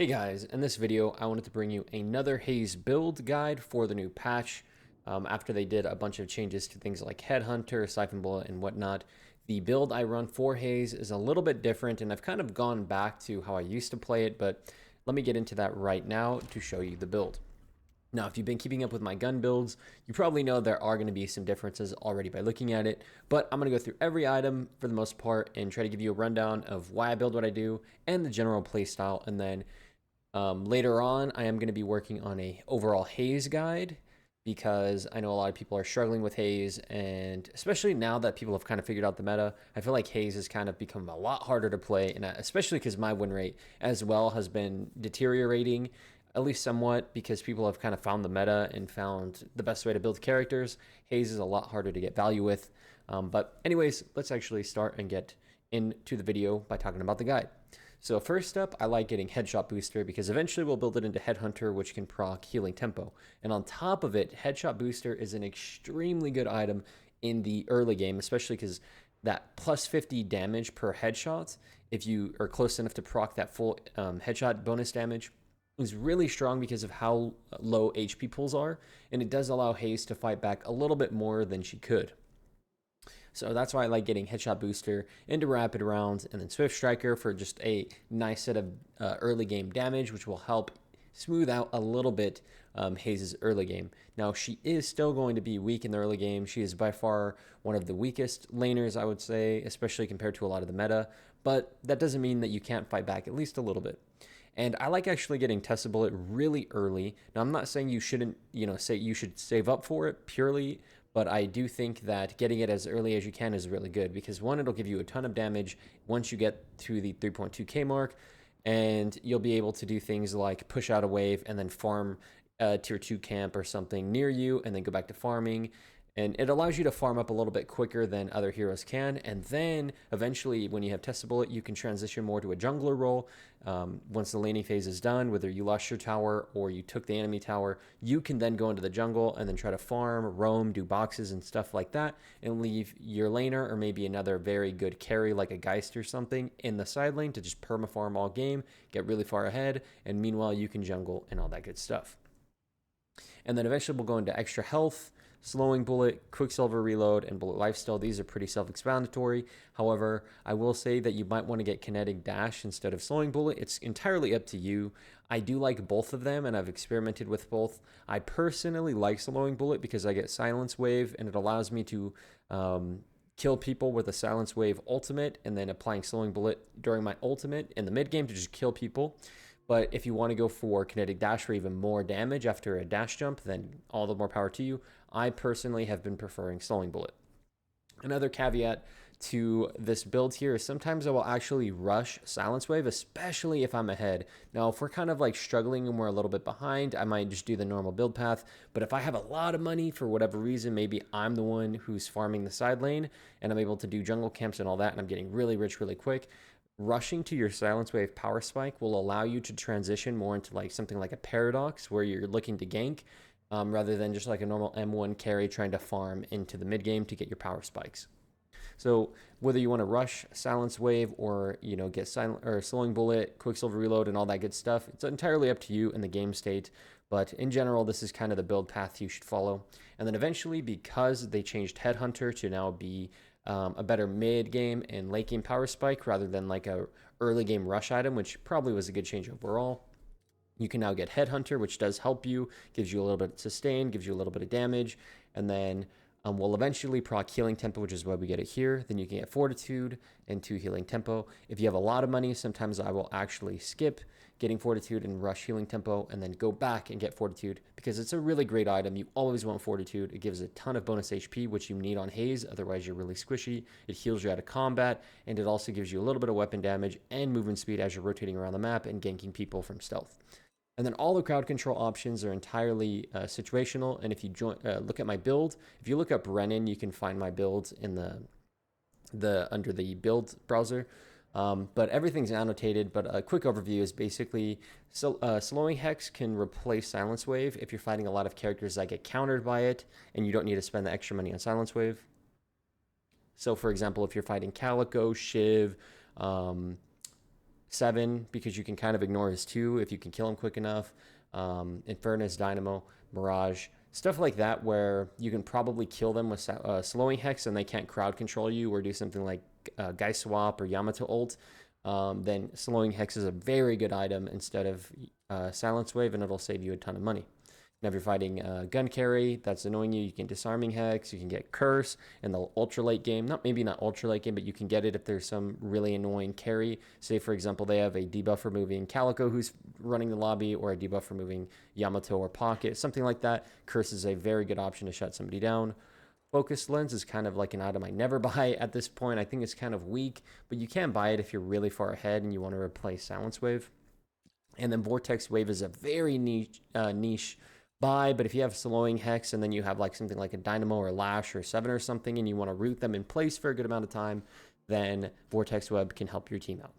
Hey guys, in this video I wanted to bring you another Haze build guide for the new patch. After they did a bunch of changes to things like Headhunter, Siphon Bullet, and whatnot, the build I run for Haze is a little bit different, and I've kind of gone back to how I used to play it, but let me get into that right now to show you the build. Now, if you've been keeping up with my gun builds, you probably know there are going to be some differences already by looking at it, but I'm going to go through every item for the most part and try to give you a rundown of why I build what I do and the general playstyle, and then later on, I am going to be working on a overall Haze guide because I know a lot of people are struggling with Haze, and especially now that people have kind of figured out the meta, I feel like Haze has kind of become a lot harder to play, and especially because my win rate as well has been deteriorating, at least somewhat, because people have kind of found the meta and found the best way to build characters. Haze is a lot harder to get value with. But anyways, let's actually start and get into the video by talking about the guide. So first up, I like getting Headshot Booster because eventually we'll build it into Headhunter, which can proc Healing Tempo. And on top of it, Headshot Booster is an extremely good item in the early game, especially because that plus 50 damage per headshot, if you are close enough to proc that full headshot bonus damage, is really strong because of how low HP pools are, and it does allow Haze to fight back a little bit more than she could. So that's why I like getting Headshot Booster into Rapid Rounds, and then Swift Striker for just a nice set of early game damage, which will help smooth out a little bit Haze's early game. Now, she is still going to be weak in the early game. She is by far one of the weakest laners, I would say, especially compared to a lot of the meta, but that doesn't mean that you can't fight back at least a little bit. And I like actually getting Tesla Bullet really early. Now, I'm not saying you shouldn't, say you should save up for it purely, but I do think that getting it as early as you can is really good because one, it'll give you a ton of damage once you get to the 3.2k mark, and you'll be able to do things like push out a wave and then farm a tier 2 camp or something near you and then go back to farming. And it allows you to farm up a little bit quicker than other heroes can. And then eventually, when you have Tesla Bullet, you can transition more to a jungler role. Once the laning phase is done, whether you lost your tower or you took the enemy tower, you can then go into the jungle and then try to farm, roam, do boxes and stuff like that, and leave your laner or maybe another very good carry like a Geist or something in the side lane to just perma-farm all game, get really far ahead, and meanwhile you can jungle and all that good stuff. And then eventually we'll go into extra health, slowing bullet, quicksilver reload, and bullet lifesteal. These are pretty self-explanatory. However, I will say that you might want to get kinetic dash instead of slowing bullet. It's entirely up to you. I do like both of them, and I've experimented with both. I personally like slowing bullet because I get silence wave, and it allows me to kill people with a silence wave ultimate, and then applying slowing bullet during my ultimate in the mid game to just kill people. But if you want to go for kinetic dash for even more damage after a dash jump, then all the more power to you. I personally have been preferring slowing bullet. Another caveat to this build here is sometimes I will actually rush silence wave, especially if I'm ahead. Now, if we're kind of like struggling and we're a little bit behind, I might just do the normal build path. But if I have a lot of money for whatever reason, maybe I'm the one who's farming the side lane and I'm able to do jungle camps and all that, and I'm getting really rich really quick, rushing to your silence wave power spike will allow you to transition more into like something like a paradox where you're looking to gank rather than just like a normal M1 carry trying to farm into the mid game to get your power spikes. So whether you want to rush silence wave or get silent or slowing bullet, quicksilver reload, and all that good stuff, it's entirely up to you in the game state. But in general, this is kind of the build path you should follow. And then eventually, because they changed Headhunter to now be a better mid game and late game power spike rather than like a early game rush item, which probably was a good change overall. You can now get Headhunter, which does help you, gives you a little bit of sustain, gives you a little bit of damage, and then we'll eventually proc Healing Tempo, which is why we get it here. Then you can get Fortitude and 2 Healing Tempo. If you have a lot of money, sometimes I will actually skip getting Fortitude and rush Healing Tempo and then go back and get Fortitude because it's a really great item. You always want Fortitude. It gives a ton of bonus HP, which you need on Haze, otherwise you're really squishy. It heals you out of combat, and it also gives you a little bit of weapon damage and movement speed as you're rotating around the map and ganking people from stealth. And then all the crowd control options are entirely situational. And if you look at my build, if you look up Renin, you can find my build in the under the build browser. But everything's annotated. But a quick overview is basically slowing hex can replace silence wave if you're fighting a lot of characters that get countered by it, and you don't need to spend the extra money on silence wave. So, for example, if you're fighting Calico, Shiv, 7 because you can kind of ignore his 2 if you can kill him quick enough. Infernus, Dynamo, Mirage, stuff like that where you can probably kill them with slowing Hex and they can't crowd control you or do something like Guy Swap or Yamato ult. Then slowing Hex is a very good item instead of Silence Wave, and it'll save you a ton of money. Now, if you're fighting gun carry that's annoying you, you can disarming Hex, you can get Curse in the ultra late game. Maybe not ultra late game, but you can get it if there's some really annoying carry. Say, for example, they have a debuff removing Calico who's running the lobby, or a debuff removing Yamato or Pocket, something like that. Curse is a very good option to shut somebody down. Focus Lens is kind of like an item I never buy at this point. I think it's kind of weak, but you can buy it if you're really far ahead and you want to replace Silence Wave. And then Vortex Wave is a very niche buy, but if you have slowing Hex and then you have like something like a Dynamo or Lash or 7 or something and you want to root them in place for a good amount of time, then Vortex Web can help your team out.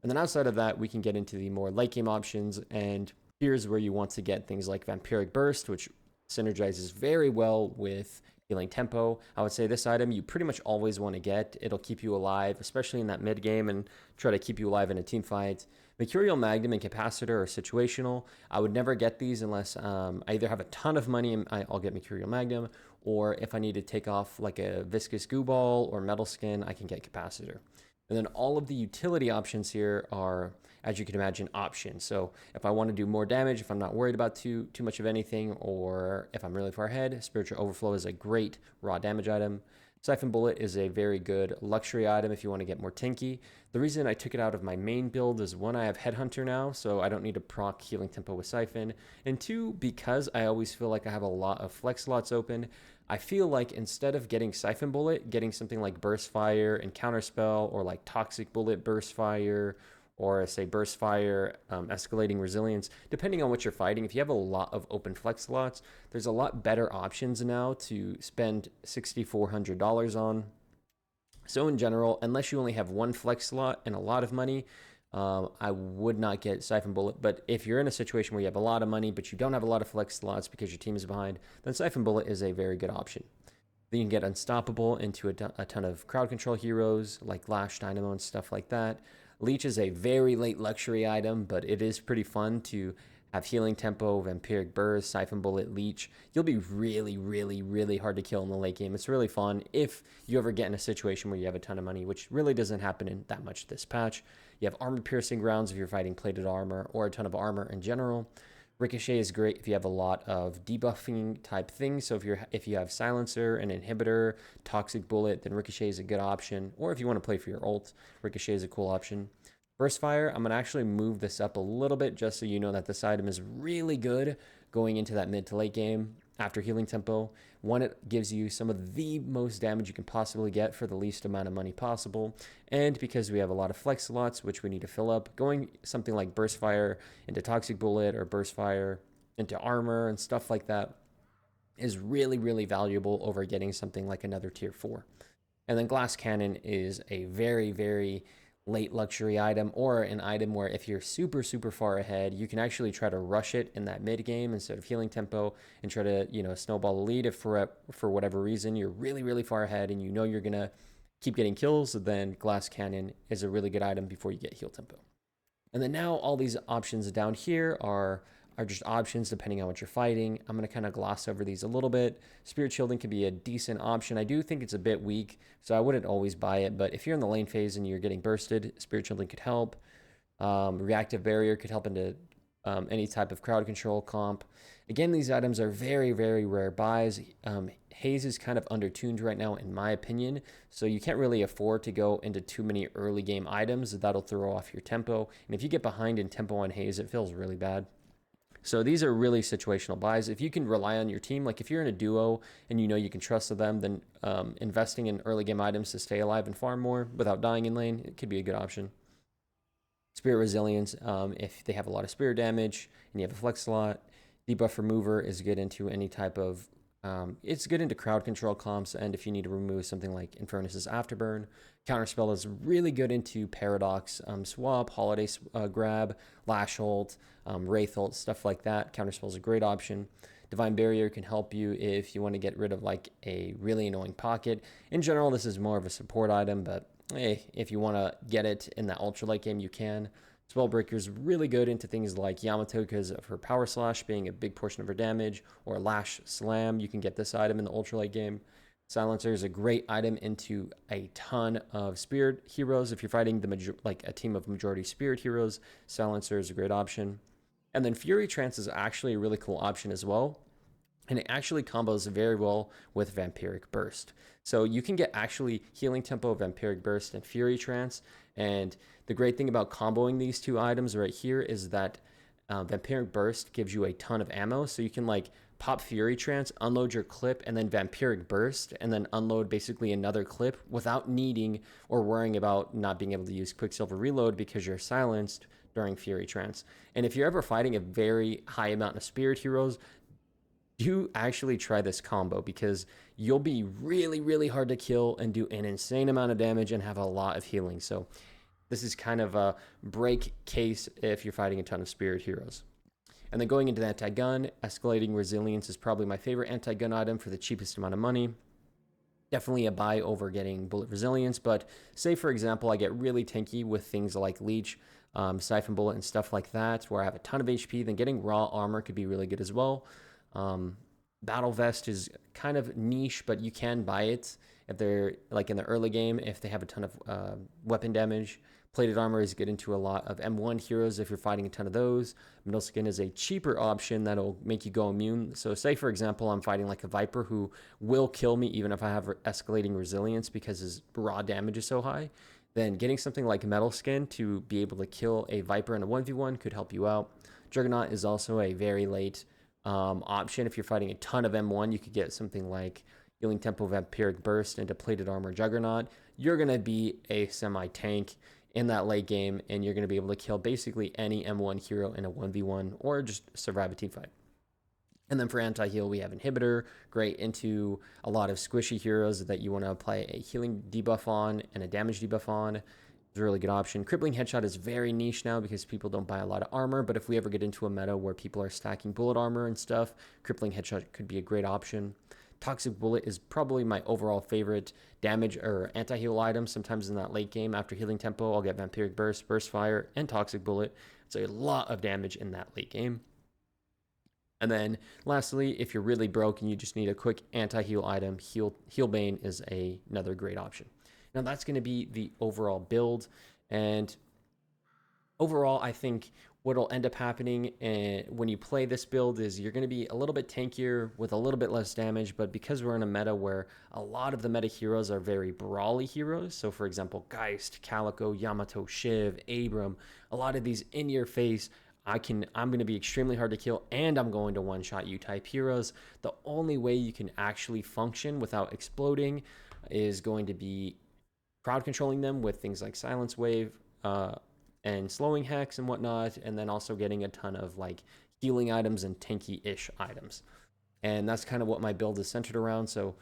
And then outside of that, we can get into the more late game options, and here's where you want to get things like Vampiric Burst, which synergizes very well with healing tempo. I would say this item you pretty much always want to get. It'll keep you alive, especially in that mid game, and try to keep you alive in a team fight. Mercurial Magnum and Capacitor are situational. I would never get these unless I either have a ton of money and I'll get Mercurial Magnum, or if I need to take off like a Viscous Goo Ball or Metal Skin, I can get Capacitor. And then all of the utility options here are, as you can imagine, options. So if I want to do more damage, if I'm not worried about too much of anything, or if I'm really far ahead, Spiritual Overflow is a great raw damage item. Siphon Bullet is a very good luxury item if you want to get more tanky. The reason I took it out of my main build is, 1, I have Headhunter now, so I don't need to proc healing tempo with Siphon. And 2, because I always feel like I have a lot of flex slots open, I feel like instead of getting Siphon Bullet, getting something like Burst Fire and Counterspell, or like Toxic Bullet, Burst Fire, or say Burst Fire, Escalating Resilience, depending on what you're fighting. If you have a lot of open flex slots, there's a lot better options now to spend $6,400 on. So in general, unless you only have one flex slot and a lot of money, I would not get Siphon Bullet. But if you're in a situation where you have a lot of money, but you don't have a lot of flex slots because your team is behind, then Siphon Bullet is a very good option. Then you can get Unstoppable into a ton of crowd control heroes like Lash, Dynamo, and stuff like that. Leech is a very late luxury item, but it is pretty fun to have healing tempo, Vampiric Burst, Siphon Bullet, Leech. You'll be really, really, really hard to kill in the late game. It's really fun if you ever get in a situation where you have a ton of money, which really doesn't happen in that much this patch. You have Armor Piercing Rounds if you're fighting plated armor, or a ton of armor in general. Ricochet is great if you have a lot of debuffing type things. So if you have Silencer, an Inhibitor, Toxic Bullet, then Ricochet is a good option. Or if you want to play for your ult, Ricochet is a cool option. Burst Fire, I'm going to actually move this up a little bit just so you know that this item is really good going into that mid to late game after healing tempo. 1, it gives you some of the most damage you can possibly get for the least amount of money possible. And because we have a lot of flex slots, which we need to fill up, going something like Burst Fire into Toxic Bullet, or Burst Fire into armor and stuff like that is really, really valuable over getting something like another tier 4. And then Glass Cannon is a very, very late luxury item, or an item where if you're super, super far ahead, you can actually try to rush it in that mid game instead of healing tempo and try to, snowball the lead. If for whatever reason you're really, really far ahead and you know you're going to keep getting kills, then Glass Cannon is a really good item before you get heal tempo. And then now all these options down here are just options depending on what you're fighting. I'm going to kind of gloss over these a little bit. Spirit Shielding can be a decent option. I do think it's a bit weak, so I wouldn't always buy it, but if you're in the lane phase and you're getting bursted, Spirit Shielding could help. Reactive Barrier could help into any type of crowd control comp. Again, these items are very, very rare buys. Haze is kind of undertuned right now, in my opinion, so you can't really afford to go into too many early game items. That'll throw off your tempo, and if you get behind in tempo on Haze, it feels really bad. So these are really situational buys. If you can rely on your team, like if you're in a duo and you know you can trust them, then investing in early game items to stay alive and farm more without dying in lane, it could be a good option. Spirit Resilience, if they have a lot of spirit damage and you have a flex slot. Debuff Remover is good into any type of, it's good into crowd control comps, and if you need to remove something like Infernus's Afterburn. Counterspell is really good into Paradox, Swap, Holiday Grab, Lash Ult, Wraith Ult, stuff like that. Counterspell is a great option. Divine Barrier can help you if you want to get rid of like a really annoying pocket. In general, this is more of a support item, but hey, if you want to get it in that ultra late game, you can. Spellbreaker is really good into things like Yamato because of her Power Slash being a big portion of her damage, or Lash Slam. You can get this item in the ultra late game. Silencer is a great item into a ton of Spirit heroes. If you're fighting like a team of majority Spirit heroes, Silencer is a great option. And then Fury Trance is actually a really cool option as well. And it actually combos very well with Vampiric Burst. So you can get actually Healing Tempo, Vampiric Burst, and Fury Trance. And the great thing about comboing these two items right here is that Vampiric Burst gives you a ton of ammo. So you can like pop Fury Trance, unload your clip, and then Vampiric Burst, and then unload basically another clip without needing or worrying about not being able to use Quicksilver Reload because you're silenced during Fury Trance. And if you're ever fighting a very high amount of Spirit heroes, do actually try this combo because you'll be really, really hard to kill and do an insane amount of damage and have a lot of healing. So this is kind of a break case if you're fighting a ton of Spirit heroes. And then going into the anti-gun, Escalating Resilience is probably my favorite anti-gun item for the cheapest amount of money. Definitely a buy over getting Bullet Resilience, but say for example, I get really tanky with things like Leech, Siphon Bullet, and stuff like that, where I have a ton of HP, then getting Raw Armor could be really good as well. Battle Vest is kind of niche, but you can buy it if they're like in the early game, if they have a ton of weapon damage. Plated Armor is good into a lot of M1 heroes if you're fighting a ton of those. Middle Skin is a cheaper option that'll make you go immune. So say, for example, I'm fighting like a Viper who will kill me even if I have Escalating Resilience because his raw damage is so high. Then getting something like Metal Skin to be able to kill a Viper in a 1v1 could help you out. Juggernaut is also a very late option. If you're fighting a ton of M1, you could get something like Healing Tempo, Vampiric Burst into Plated Armor Juggernaut. You're going to be a semi-tank in that late game, and you're going to be able to kill basically any M1 hero in a 1v1 or just survive a team fight. And then for anti-heal, we have Inhibitor, great into a lot of squishy heroes that you want to apply a healing debuff on and a damage debuff on. It's a really good option. Crippling Headshot is very niche now because people don't buy a lot of armor, but if we ever get into a meta where people are stacking bullet armor and stuff, Crippling Headshot could be a great option. Toxic Bullet is probably my overall favorite damage or anti-heal item. Sometimes in that late game after Healing Tempo, I'll get Vampiric Burst, Burst Fire, and Toxic Bullet. It's a lot of damage in that late game. And then lastly, if you're really broke and you just need a quick anti-heal item, Healbane is another great option. Now that's going to be the overall build. And overall, I think what'll end up happening when you play this build is you're going to be a little bit tankier with a little bit less damage, but because we're in a meta where a lot of the meta heroes are very brawly heroes, so for example, Geist, Calico, Yamato, Shiv, Abram, a lot of these in-your-face, I'm going to be extremely hard to kill, and I'm going to one-shot you type heroes. The only way you can actually function without exploding is going to be crowd controlling them with things like Silence Wave, and slowing hex and whatnot, and then also getting a ton of like healing items and tanky-ish items. And that's kind of what my build is centered around. So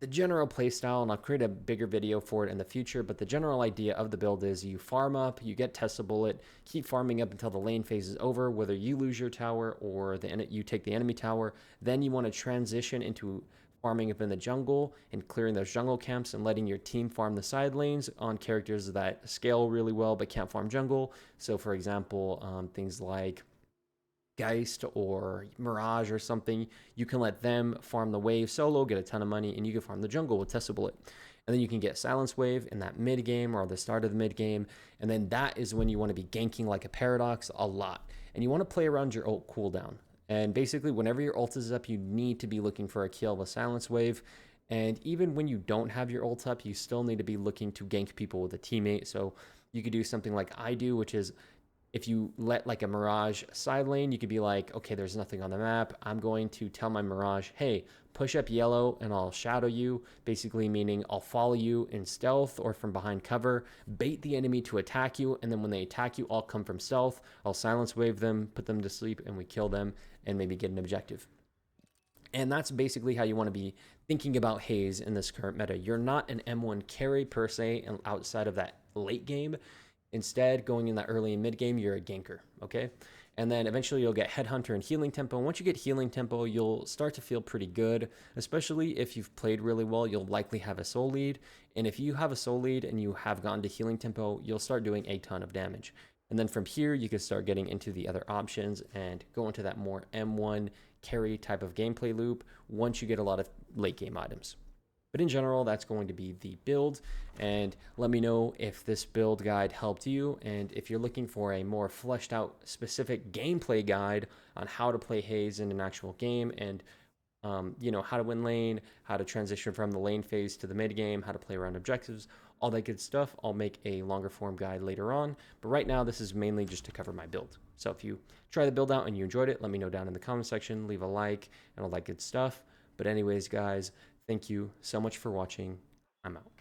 the general playstyle, and I'll create a bigger video for it in the future, but the general idea of the build is you farm up, you get Test a Bullet, keep farming up until the lane phase is over, whether you lose your tower or you take the enemy tower. Then you want to transition into farming up in the jungle and clearing those jungle camps and letting your team farm the side lanes on characters that scale really well but can't farm jungle. So for example, things like Geist or Mirage or something, you can let them farm the wave solo, get a ton of money, and you can farm the jungle with Test a Bullet. And then you can get Silence Wave in that mid game or the start of the mid game. And then that is when you want to be ganking like a Paradox a lot. And you want to play around your ult cooldown. And basically, whenever your ult is up, you need to be looking for a kill with Silence Wave. And even when you don't have your ult up, you still need to be looking to gank people with a teammate. So you could do something like I do, which is if you let like a Mirage side lane, you could be like, okay, there's nothing on the map. I'm going to tell my Mirage, hey, push up yellow and I'll shadow you, basically meaning I'll follow you in stealth or from behind cover, bait the enemy to attack you, and then when they attack you, I'll come from stealth, I'll Silence Wave them, put them to sleep, and we kill them and maybe get an objective. And that's basically how you want to be thinking about Haze in this current meta. You're not an M1 carry per se outside of that late game. Instead, going in that early and mid game, you're a ganker, okay? And then eventually you'll get Headhunter and Healing Tempo. And once you get Healing Tempo, you'll start to feel pretty good, especially if you've played really well, you'll likely have a soul lead. And if you have a soul lead and you have gotten to Healing Tempo, you'll start doing a ton of damage. And then from here, you can start getting into the other options and go into that more M1 carry type of gameplay loop once you get a lot of late game items. But in general, that's going to be the build. And let me know if this build guide helped you. And if you're looking for a more fleshed out specific gameplay guide on how to play Haze in an actual game and how to win lane, how to transition from the lane phase to the mid game, how to play around objectives, all that good stuff. I'll make a longer form guide later on. But right now, this is mainly just to cover my build. So if you try the build out and you enjoyed it, let me know down in the comment section, leave a like and all that good stuff. But anyways, guys, thank you so much for watching. I'm out.